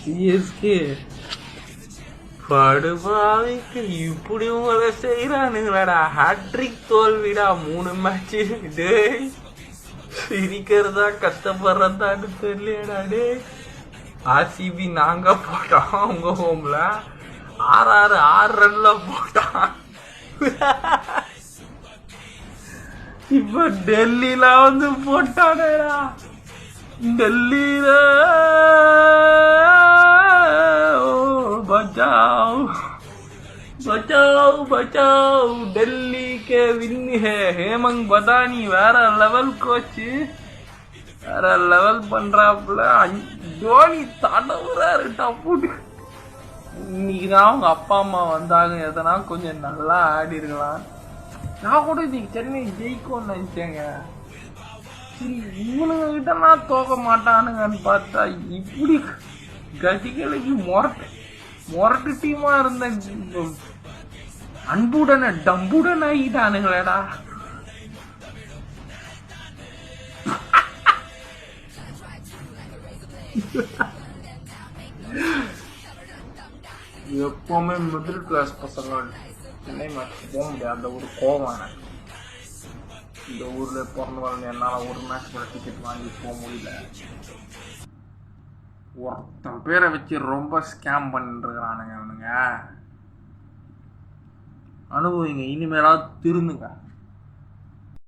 CSK படுபாவிக்கு இப்படி உங்களை செய்யறானுங்களாடா. Hat trick தோல்விடா 3 match. டேய் சிரிக்கிறதா கஷ்டப்படுறதான்னு தெரியலடா. டே ஆர்சிபி நாங்க போட்டோம் உங்க ஹோம்ல 6 ரன்ல போட்டான். இப்ப டெல்லியில வந்து போட்டானேடா. டெல்லியில बचाओ बचाओ बचाओ दिल्ली के विन है. हेमंग बदानी வேற லெவல் கோச், வேற லெவல் பண்றாப்புல. தோனி தடவுறாருட்டா போட்டு. இன்னைக்கு தான் அவங்க அப்பா அம்மா வந்தாங்க, எதனா கொஞ்சம் நல்லா ஆடி இருக்கலாம். நான் கூட இன்னைக்கு சென்னை ஜெயிக்கும்னு நினைச்சேங்க. இவனுங்க கிட்ட நான் தோக்க மாட்டானுங்கன்னு பார்த்தா இப்படி கதிகளுக்கு மொரட்டு டீமா இருந்த அன்புடன டம்புடன் ஆகிட்டானுங்களேடா. எப்பவுமே மிடில் கிளாஸ் பசங்க சென்னை மேட்ச் போக முடியாது. அந்த ஒரு கோவம் இந்த ஊர்ல பிறந்து வளர்ந்து என்னால ஒரு மேட்ச் கூட டிக்கெட் வாங்கி போக முடியல. ஒருத்தன் பேரை வச்சு ரொம்ப ஸ்கேம் பண்ணிட்டு இருக்கிறானுங்க அவனுங்க. அனுபவிங்க, இனிமேலாவது திருந்துங்க.